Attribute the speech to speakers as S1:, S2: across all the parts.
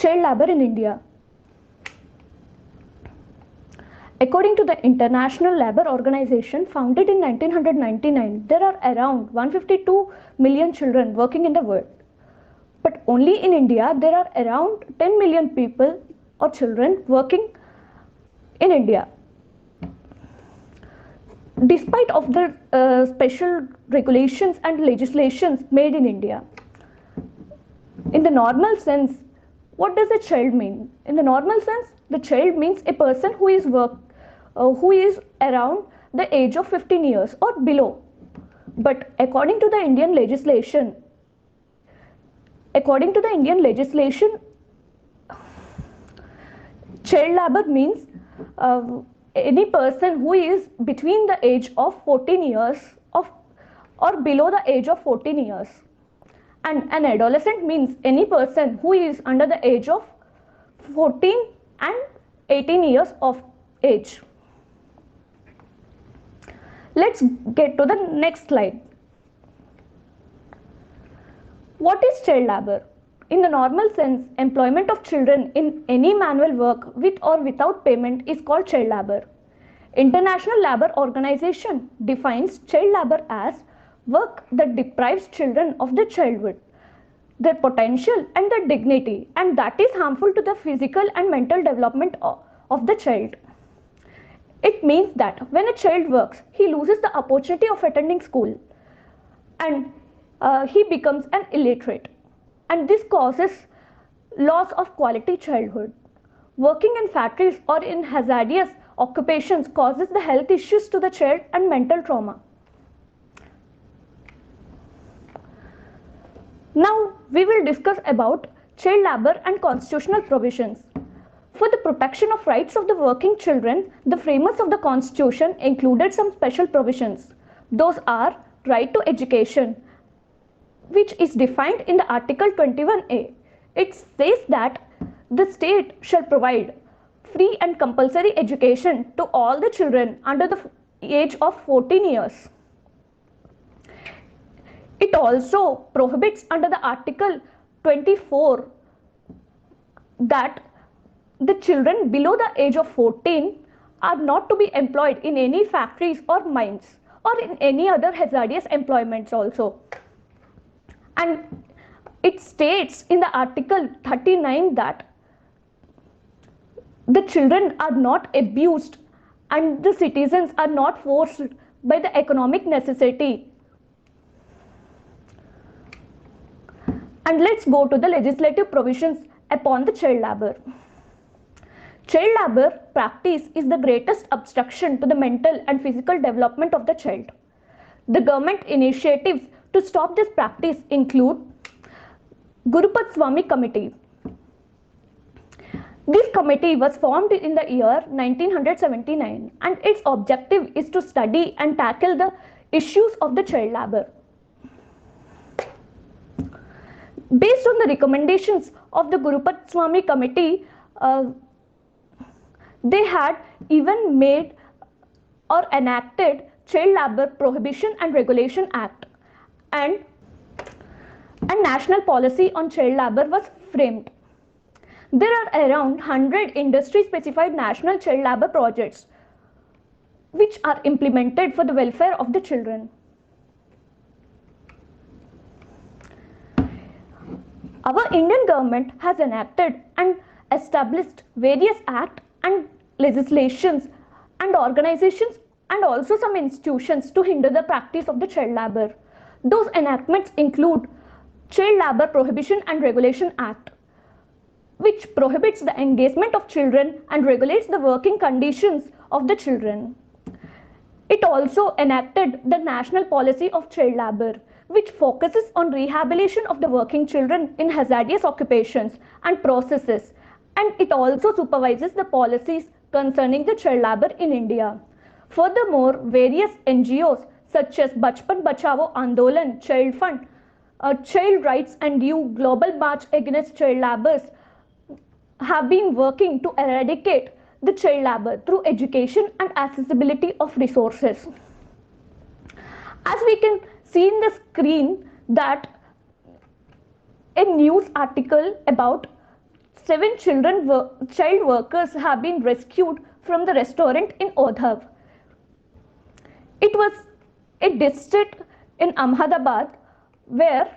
S1: child labor in India. According to the International Labour Organization, founded in 1999, there are around 152 million children working in the world. But only in India, there are around 10 million people or children working in India. Despite of the special regulations and legislations made in India. In the normal sense, what does a child mean? In the normal sense, the child means a person who is around the age of 15 years or below. But according to the Indian legislation, child labor means any person who is between the age of 14 years or below the age of 14 years. And an adolescent means any person who is under the age of 14 and 18 years of age. Let's get to the next slide. What is child labor? In the normal sense, employment of children in any manual work with or without payment is called child labor. International Labour Organization defines child labor as work that deprives children of their childhood, their potential and their dignity, and that is harmful to the physical and mental development of the child. It means that when a child works, he loses the opportunity of attending school and he becomes an illiterate. And this causes loss of quality childhood. Working in factories or in hazardous occupations causes the health issues to the child and mental trauma. Now we will discuss about child labor and constitutional provisions. For the protection of rights of the working children, the framers of the Constitution included some special provisions. Those are right to education, which is defined in the Article 21A. It says that the state shall provide free and compulsory education to all the children under the age of 14 years. It also prohibits under the Article 24 that the children below the age of 14 are not to be employed in any factories or mines or in any other hazardous employments also. And it states in the Article 39 that the children are not abused and the citizens are not forced by the economic necessity. And let's go to the legislative provisions upon the child labor. Child labor practice is the greatest obstruction to the mental and physical development of the child. The government initiatives to stop this practice include Gurupat Swami Committee. This committee was formed in the year 1979 and its objective is to study and tackle the issues of the child labor. Based on the recommendations of the Gurupat Swami Committee, they had even made or enacted Child Labor Prohibition and Regulation Act, and a national policy on child labor was framed. There are around 100 industry-specified national child labor projects which are implemented for the welfare of the children. Our Indian government has enacted and established various acts and legislations and organizations and also some institutions to hinder the practice of the child labor. Those enactments include Child Labor Prohibition and Regulation Act, which prohibits the engagement of children and regulates the working conditions of the children. It also enacted the National Policy of Child Labor, which focuses on rehabilitation of the working children in hazardous occupations and processes, and it also supervises the policies concerning the child labor in India. Furthermore, various NGOs such as Bachpan Bachao Andolan, Child Fund, Child Rights and You, Global March Against Child Labour have been working to eradicate the child labor through education and accessibility of resources. As we can see in the screen that a news article about 7 child workers have been rescued from the restaurant in Odhav. It was a district in Ahmedabad where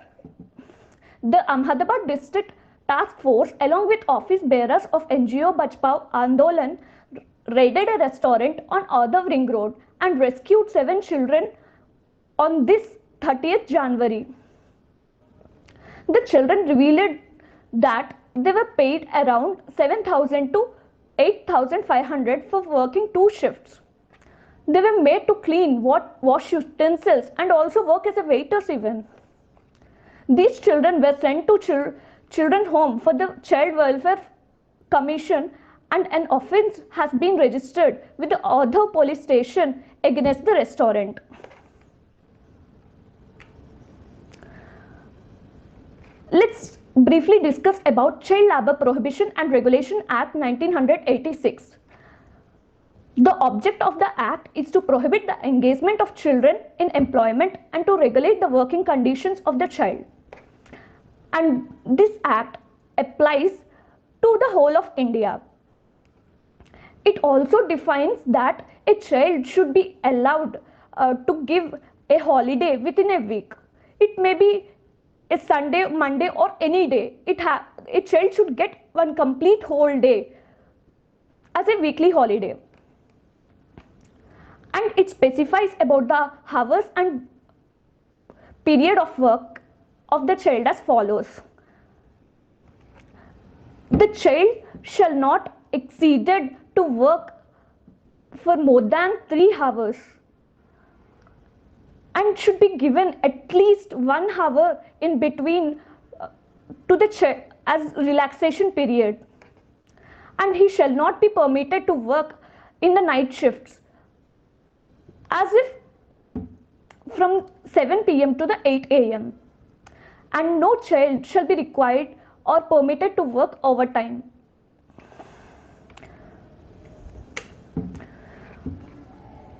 S1: the Ahmedabad District Task Force, along with office bearers of NGO Bachpao Andolan, raided a restaurant on Odhav Ring Road and rescued 7 children on this 30th January. The children revealed that they were paid around 7,000 to 8,500 for working 2 shifts. They were made to clean, wash utensils and also work as a waiters even. These children were sent to children's home for the Child Welfare Commission, and an offence has been registered with the Odhav police station against the restaurant. Let's briefly discuss about Child Labour Prohibition and Regulation Act 1986. The object of the Act is to prohibit the engagement of children in employment and to regulate the working conditions of the child. And this Act applies to the whole of India. It also defines that a child should be allowed to give a holiday within a week. It may be a Sunday, Monday or any day. A child should get one complete whole day as a weekly holiday. And it specifies about the hours and period of work of the child as follows. The child shall not exceeded to work for more than 3 hours and should be given at least 1 hour in between to the child as relaxation period. And he shall not be permitted to work in the night shifts, as if from 7 p.m. to the 8 a.m. And no child shall be required or permitted to work overtime.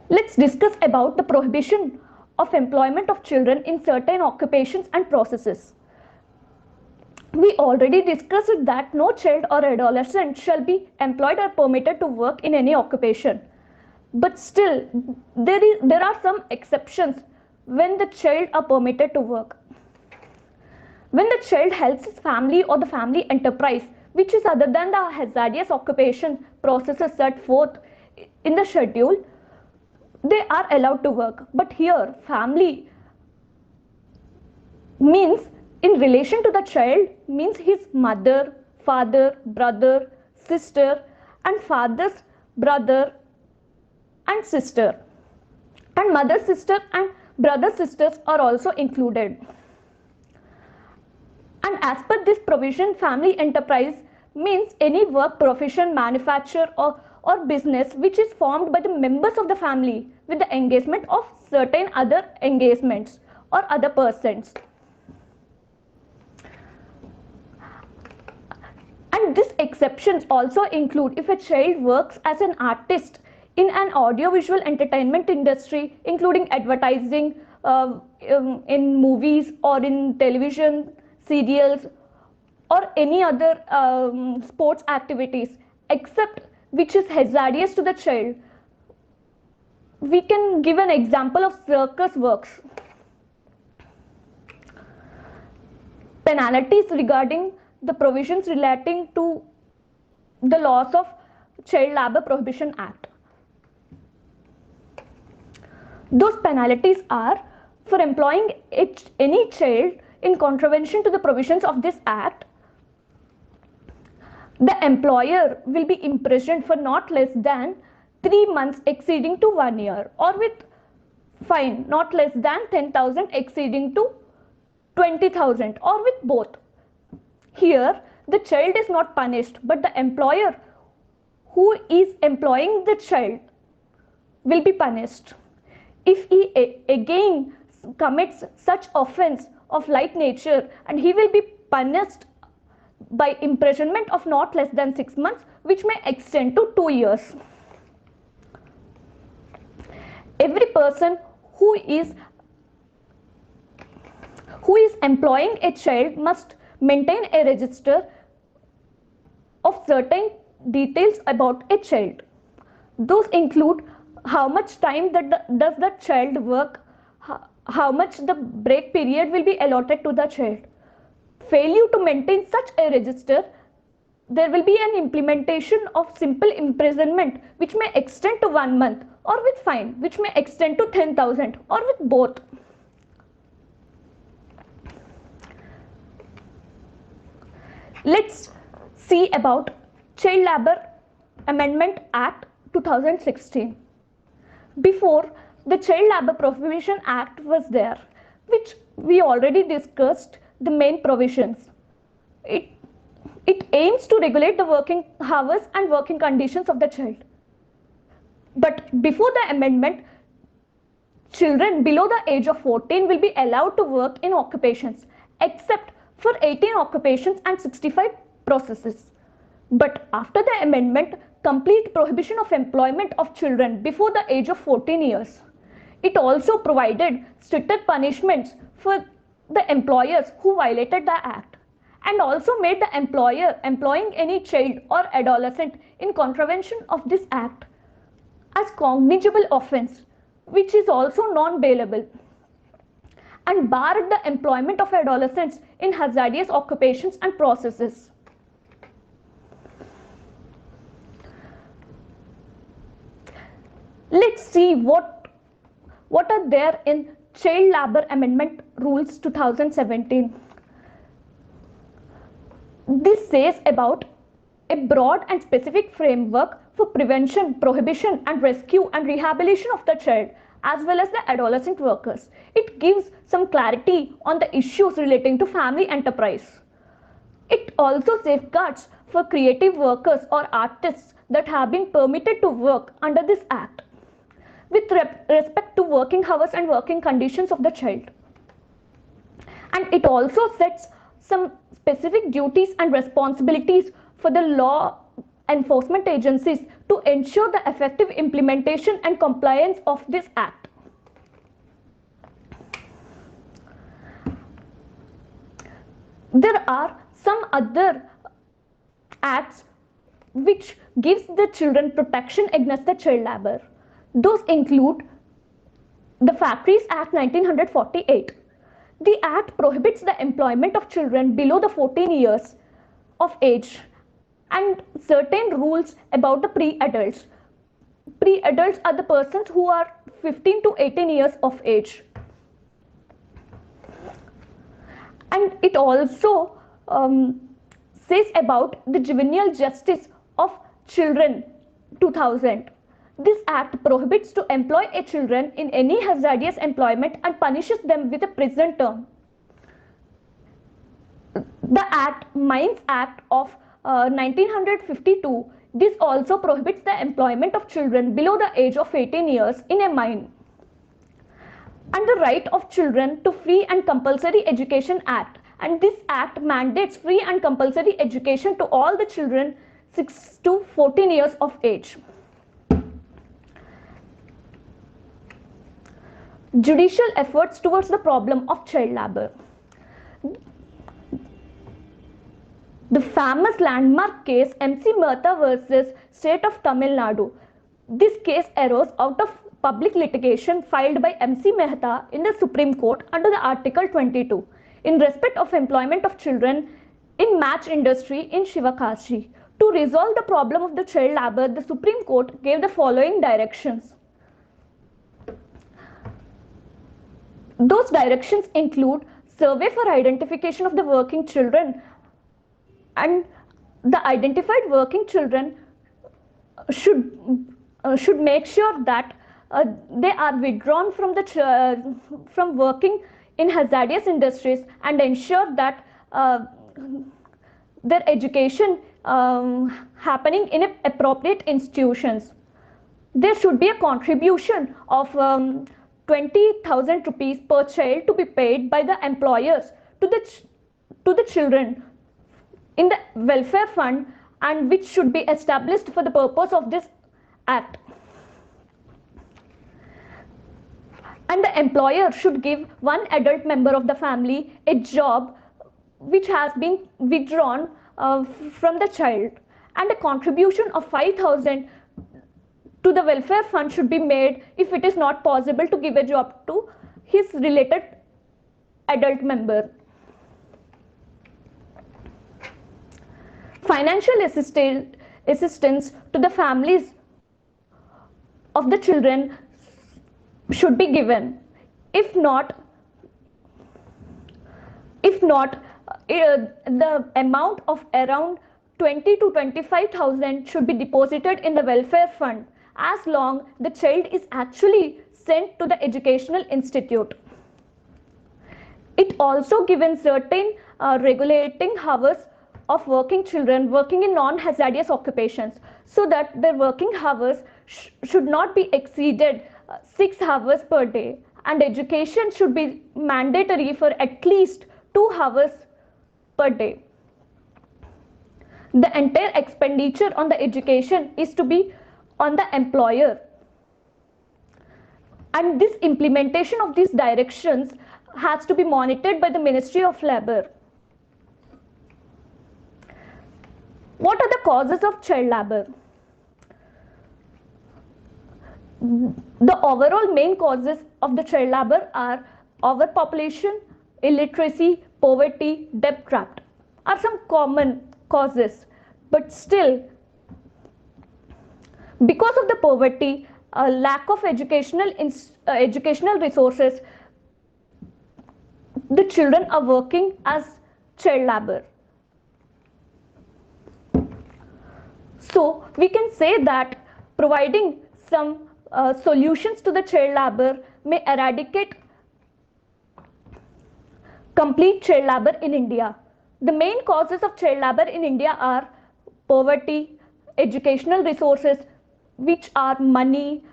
S1: Let's discuss about the prohibition of employment of children in certain occupations and processes. We already discussed that no child or adolescent shall be employed or permitted to work in any occupation. But still, there are some exceptions when the child are permitted to work. When the child helps his family or the family enterprise, which is other than the hazardous occupation processes set forth in the schedule, they are allowed to work. But here, family means in relation to the child means his mother, father, brother, sister, and father's brother and sister. And mother, sister, and brother, sisters are also included. And as per this provision, family enterprise means any work, profession, manufacture or business which is formed by the members of the family with the engagement of certain other engagements or other persons. And these exceptions also include if a child works as an artist in an audiovisual entertainment industry, including advertising, in movies or in television serials or any other sports activities, except which is hazardous to the child. We can give an example of circus works. Penalties regarding the provisions relating to the laws of Child Labour Prohibition Act. Those penalties are for employing any child in contravention to the provisions of this act. The employer will be imprisoned for not less than 3 months exceeding to 1 year, or with fine not less than 10,000 exceeding to 20,000, or with both. Here the child is not punished, but the employer who is employing the child will be punished. If he again commits such offence of like nature, and he will be punished by imprisonment of not less than 6 months, which may extend to 2 years. Every person who is employing a child must maintain a register of certain details about a child. Those include how much time does the child work, how much the break period will be allotted to the child. Failure to maintain such a register, there will be an implementation of simple imprisonment which may extend to 1 month, or with fine which may extend to 10,000, or with both. Let's see about Child Labour Amendment Act 2016. Before, the Child Labour Prohibition Act was there, which we already discussed the main provisions. It aims to regulate the working hours and working conditions of the child. But before the amendment, children below the age of 14 will be allowed to work in occupations, except for 18 occupations and 65 processes. But after the amendment, complete prohibition of employment of children before the age of 14 years. It also provided stricter punishments for the employers who violated the act, and also made the employer employing any child or adolescent in contravention of this act as cognizable offence, which is also non-bailable, and barred the employment of adolescents in hazardous occupations and processes. Let's see what are there in Child Labour Amendment Rules 2017. This says about a broad and specific framework for prevention, prohibition, and rescue and rehabilitation of the child as well as the adolescent workers. It gives some clarity on the issues relating to family enterprise. It also safeguards for creative workers or artists that have been permitted to work under this act, with respect to working hours and working conditions of the child. And it also sets some specific duties and responsibilities for the law enforcement agencies to ensure the effective implementation and compliance of this act. There are some other acts which gives the children protection against the child labor. Those include the Factories Act 1948. The Act prohibits the employment of children below the 14 years of age, and certain rules about the pre-adults. Pre-adults are the persons who are 15 to 18 years of age. And it also says about the Juvenile Justice of Children 2000. This act prohibits to employ a children in any hazardous employment and punishes them with a prison term. The Mines Act of 1952, this also prohibits the employment of children below the age of 18 years in a mine. And the Right of Children to Free and Compulsory Education Act, and this act mandates free and compulsory education to all the children 6 to 14 years of age. Judicial efforts towards the problem of child labor. The famous landmark case MC Mehta versus State of Tamil Nadu. This case arose out of public litigation filed by MC Mehta in the Supreme Court under the Article 22 in respect of employment of children in match industry in Shivakashi. To resolve the problem of the child labor, the Supreme Court gave the following directions. Those directions include survey for identification of the working children, and the identified working children should make sure that they are withdrawn from working in hazardous industries and ensure that their education happening in appropriate institutions. There should be a contribution of 20,000 rupees per child to be paid by the employers to the children in the welfare fund, and which should be established for the purpose of this act. And the employer should give one adult member of the family a job which has been withdrawn from the child, and a contribution of 5,000 to the welfare fund should be made if it is not possible to give a job to his related adult member. Financial assistance to the families of the children should be given. If not, the amount of around 20 to 25,000 should be deposited in the welfare fund as long the child is actually sent to the educational institute. It also given certain regulating hours of working children working in non-hazardous occupations, so that their working hours should not be exceeded 6 hours per day, and education should be mandatory for at least 2 hours per day. The entire expenditure on the education is to be on the employer, and this implementation of these directions has to be monitored by the Ministry of Labour. What are the causes of child labour? The overall main causes of the child labour are overpopulation, illiteracy, poverty, debt trap are some common causes, but still, because of the poverty, lack of educational resources, the children are working as child labour. So we can say that providing some solutions to the child labour may eradicate complete child labour in India. The main causes of child labour in India are poverty, educational resources, which are money,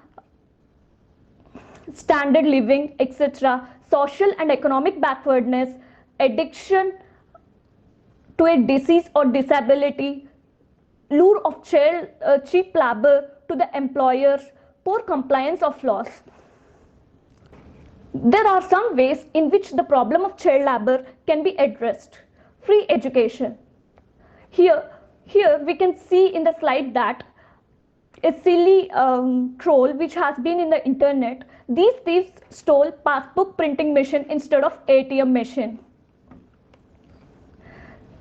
S1: standard living, etc., social and economic backwardness, addiction to a disease or disability, lure of cheap labour to the employers, poor compliance of laws. There are some ways in which the problem of child labour can be addressed. Free education. Here we can see in the slide that a silly troll which has been in the internet. These thieves stole passbook printing machine instead of ATM machine.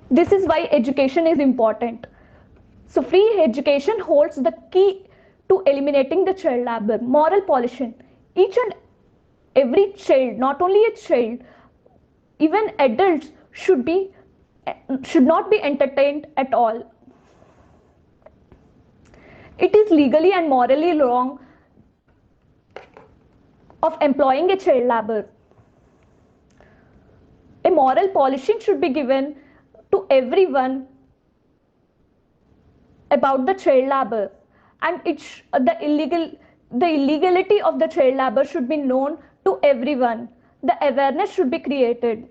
S1: This is why education is important. So free education holds the key to eliminating the child labour. Moral pollution. Each and every child, not only a child, even adults should not be entertained at all. It is legally and morally wrong of employing a child labour. A moral polishing should be given to everyone about the child labour, and the illegality of the child labour should be known to everyone. The awareness should be created.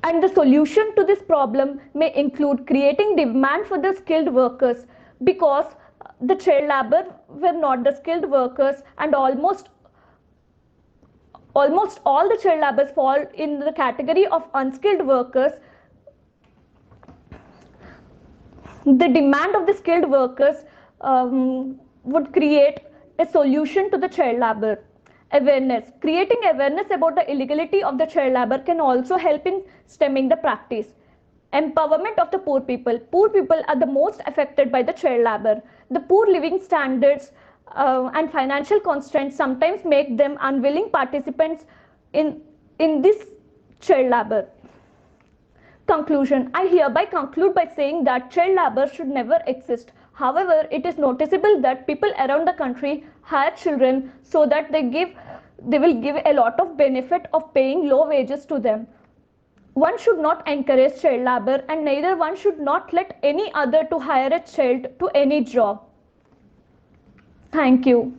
S1: And the solution to this problem may include creating demand for the skilled workers, because the child labour were not the skilled workers, and almost all the child labours fall in the category of unskilled workers. The demand of the skilled workers would create a solution to the child labour. Awareness. Creating awareness about the illegality of the child labour can also help in stemming the practice. Empowerment of the poor people. Poor people are the most affected by the child labour. The poor living standards and financial constraints sometimes make them unwilling participants in this child labour. Conclusion. I hereby conclude by saying that child labour should never exist. However, it is noticeable that people around the country hire children so that they will give a lot of benefit of paying low wages to them. One should not encourage child labour, and neither one should not let any other to hire a child to any job. Thank you.